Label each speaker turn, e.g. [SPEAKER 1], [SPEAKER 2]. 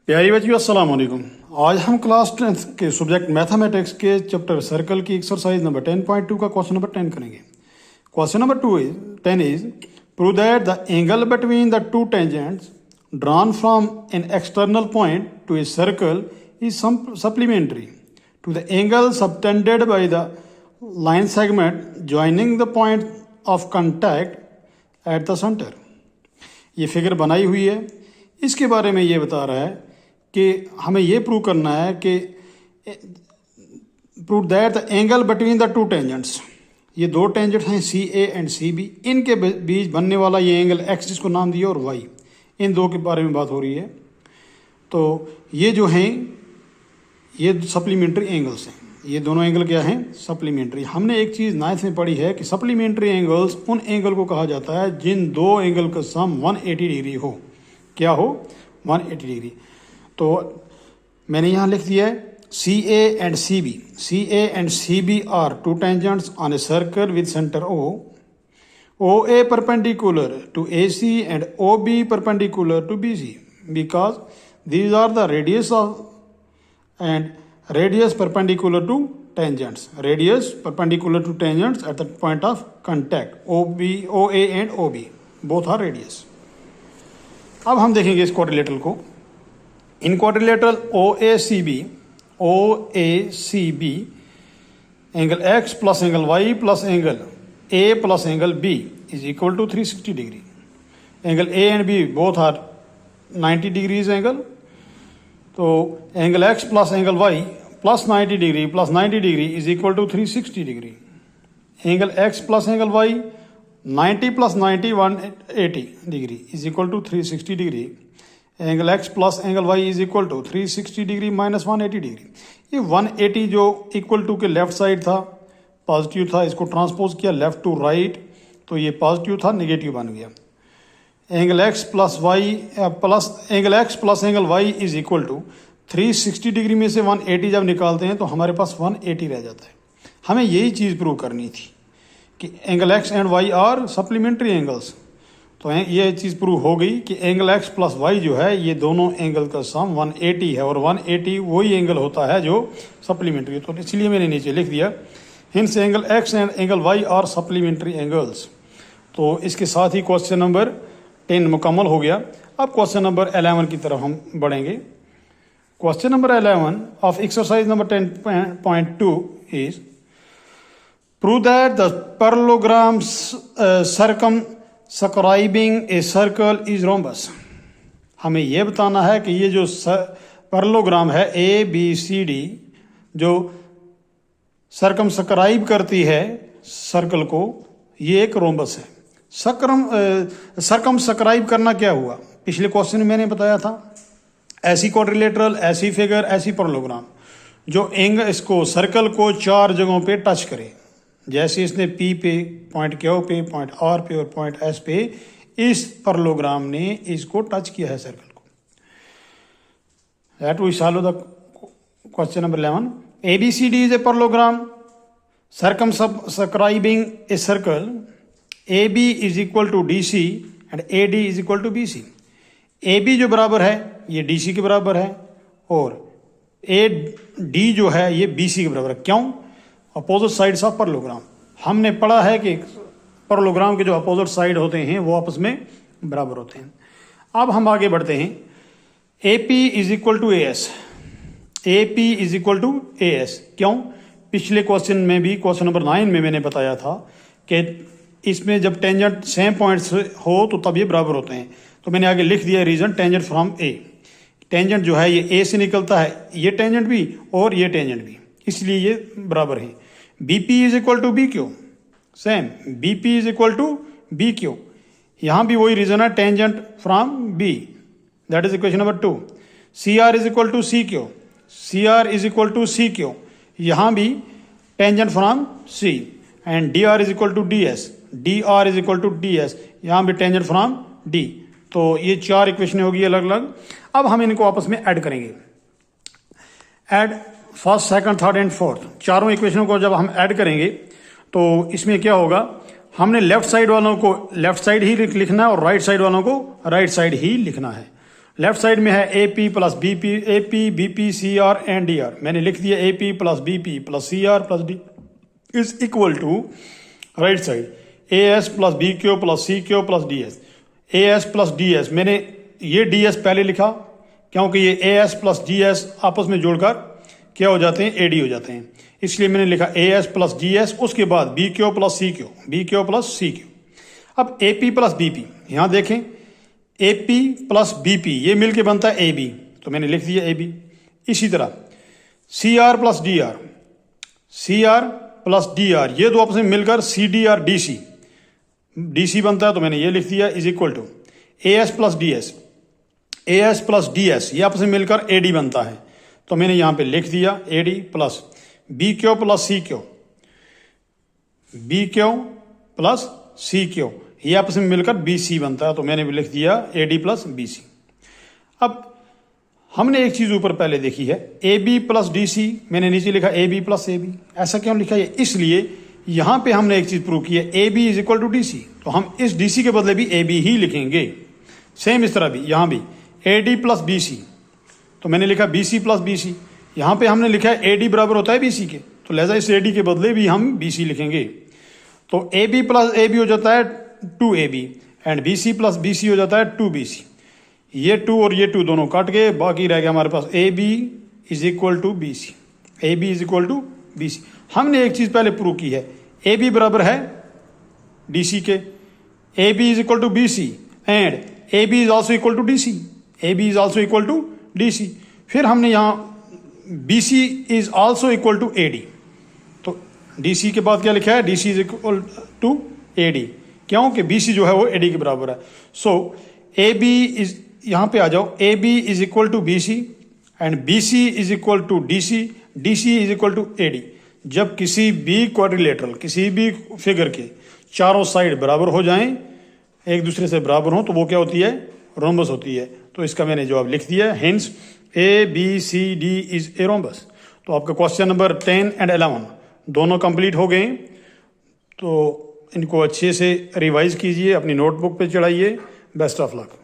[SPEAKER 1] प्यारी बच्चियों अस्सलाम वालेकुम। आज हम क्लास 10th के सब्जेक्ट मैथमेटिक्स के चैप्टर सर्कल की एक्सरसाइज नंबर 10.2 का क्वेश्चन नंबर 10 करेंगे। Question number 10 is prove that the angle between the two tangents drawn from an external point to a circle is supplementary to the angle subtended by the line segment joining the point of contact at the centre. ये figure बनाई हुई है, इसके बारे में ये बता रहा है कि हमें ये प्रूव करना है कि prove that the angle between the two tangents, ये दो टेंजेंट हैं सी ए एंड सी बी, इनके बीच बनने वाला ये एंगल एक्स जिसको नाम दिया और वाई, इन दो के बारे में बात हो रही है। तो ये जो हैं ये सप्लीमेंट्री एंगल्स हैं, ये दोनों एंगल क्या हैं? सप्लीमेंट्री। हमने एक चीज़ 9th में पढ़ी है कि सप्लीमेंट्री एंगल्स उन एंगल को कहा जाता है जिन दो एंगल का सम 180 डिग्री हो। क्या हो? 180 डिग्री। तो मैंने यहाँ लिख दिया है C A and C B. C A and C B are two tangents on a circle with centre O. O A perpendicular to A C and O B perpendicular to B C because these are the radius of and radius perpendicular to tangents. Radius perpendicular to tangents at the point of contact. OA and OB both are radius. अब हम देखेंगे इस quadrilateral को। In quadrilateral OACB angle X plus angle Y plus angle A plus angle B is equal to 360 degree. Angle A and B both are 90 degrees angle. तो angle X plus angle Y plus 90 degree plus 90 degree is equal to 360 degree. Angle X plus angle Y 90 plus 90 180 degree is equal to 360 degree. Angle X plus angle Y is equal to 360 degree minus 180 degree. ये 180 जो equal to के left side था positive था, इसको transpose किया left to right, तो ये positive था नेगेटिव बन गया। Angle X plus Y plus angle X plus angle Y is equal to 360 degree में से 180 जब निकालते हैं तो हमारे पास 180 रह जाता है। हमें यही चीज़ प्रूव करनी थी कि angle X and Y are supplementary angles. तो ये चीज़ प्रूव हो गई कि एंगल X प्लस Y जो है ये दोनों एंगल का सम 180 है और 180 वही एंगल होता है जो सप्लीमेंट्री। तो इसलिए मैंने नीचे लिख दिया hence angle X and angle Y are supplementary angles. तो इसके साथ ही क्वेश्चन नंबर 10 मुकम्मल हो गया। अब क्वेश्चन नंबर 11 की तरफ हम बढ़ेंगे। Question number 11 of exercise number 10.2 is prove that the parallelogram circumscribing A circle is rhombus. हमें यह बताना है कि ये जो पैरेललोग्राम है ABCD जो सर्कमस्क्राइब करती है सर्कल को, ये एक रोम्बस है। सर्कमस्क्राइब करना क्या हुआ? पिछले क्वेश्चन में मैंने बताया था ऐसी क्वाड्रिलेटरल, ऐसी फिगर, ऐसी पैरेललोग्राम जो इसको सर्कल को 4 जगहों पे टच करे। जैसे इसने P पे, पॉइंट Q पे, पॉइंट R पे और पॉइंट S पे, इस पैरेललोग्राम ने इसको टच किया है सर्कल को। That we solve the question number 11। ABCD is a parallelogram circumscribing a circle. AB is equal to DC and AD is equal to BC। AB जो बराबर है ये DC के बराबर है और AD जो है ये BC के बराबर है। क्यों? Opposite sides of parallelogram. हमने पढ़ा है कि पैरेललोग्राम के जो अपोजिट साइड होते हैं वो आपस में बराबर होते हैं। अब हम आगे बढ़ते हैं। AP is equal to AS। AP is equal to AS। क्यों? पिछले क्वेश्चन में भी, क्वेश्चन नंबर 9 में मैंने बताया था कि इसमें जब टेंजेंट सेम पॉइंट्स हो तो तब ये बराबर होते हैं। तो मैंने आगे लिख दिया reason tangent from A। Tangent जो है ये A से निकलता है, ये टेंजेंट भी और ये टेंजेंट भी, इसलिए ये बराबर है। BP is equal to BQ, same BP is equal to BQ। यहाँ भी वही रीजन है tangent from B, that is equation number 2। CR is equal to CQ, CR is equal to CQ, यहाँ भी tangent from C। And DR is equal to DS, DR is equal to DS, यहाँ भी tangent from D। तो ये 4 equation होगी अलग अलग। अब हम इनको आपस में ऐड करेंगे। Add first, second, third and fourth, चारों इक्वेशनों को जब हम ऐड करेंगे तो इसमें क्या होगा, हमने लेफ्ट साइड वालों को लेफ्ट साइड ही लिखना है और राइट साइड वालों को राइट साइड ही लिखना है। लेफ्ट साइड में है A P plus B P, A P B P C R and D R. मैंने लिख दिया A P plus B P plus C R plus D is equal to right side A S plus B Q plus C Q plus D S. A S plus D S, मैंने ये D S पहले लिखा क्योंकि ये A S plus D S आपस में जोड़कर क्या हो जाते हैं, ए डी हो जाते हैं, इसलिए मैंने लिखा A S plus D S, उसके बाद B Q plus C Q, B Q plus C Q. अब A P plus B P, यहाँ देखें A P plus B P ये मिलके बनता है ए बी, तो मैंने लिख दिया ए बी। इसी तरह C R plus D R, C R plus D R ये दो आपस में मिलकर C D R D C, D C बनता है, तो मैंने ये लिख दिया is equal to A S plus D S, A S plus D S ये आपस में मिलकर ए डी बनता है, तो मैंने यहाँ पे लिख दिया A D plus B Q plus C Q, B Q plus C Q ये आपस में मिलकर बी सी बनता है, तो मैंने भी लिख दिया A D plus B C. अब हमने एक चीज ऊपर पहले देखी है A B plus D C, मैंने नीचे लिखा A B plus A B. ऐसा क्यों लिखा है? इसलिए यहां पे हमने एक चीज प्रूव की है A B is equal to D C, तो हम इस डी सी के बदले भी ए बी ही लिखेंगे। सेम इस तरह भी यहां भी A D plus B C, तो मैंने लिखा B C plus B C. यहां पे हमने लिखा है ए डी बराबर होता है बी सी के, तो लिहाजा इस ए डी के बदले भी हम बी सी लिखेंगे। तो A B plus A B हो जाता है two A B and B C plus B C हो जाता है टू बी सी। ये टू और ये टू दोनों कट गए, बाकी रह गया हमारे पास A B is equal to B C, A B is equal to B C. हमने एक चीज पहले प्रूव की है ए बी बराबर है डी सी के, A B is equal to B C and A B is also equal to D C, A B is also equal to D C. फिर हमने यहाँ B C is also equal to A D, तो D C के बाद क्या लिखा है D C is equal to A D, क्योंकि बी सी जो है वो ए डी के बराबर है। सो ए बी इज, यहाँ पे आ जाओ, A B is equal to B C and B C is equal to D C, D C is equal to A D. जब किसी भी क्वाड्रिलेटरल किसी भी फिगर के चारों साइड बराबर हो जाएं, एक दूसरे से बराबर हो, तो वो क्या होती है, रोम्बस होती है। तो इसका मैंने जवाब लिख दिया, hence A B C D is a rhombus. तो आपका क्वेश्चन नंबर 10 एंड 11 दोनों कंप्लीट हो गए, तो इनको अच्छे से रिवाइज कीजिए, अपनी नोटबुक पे चढ़ाइए। Best of luck.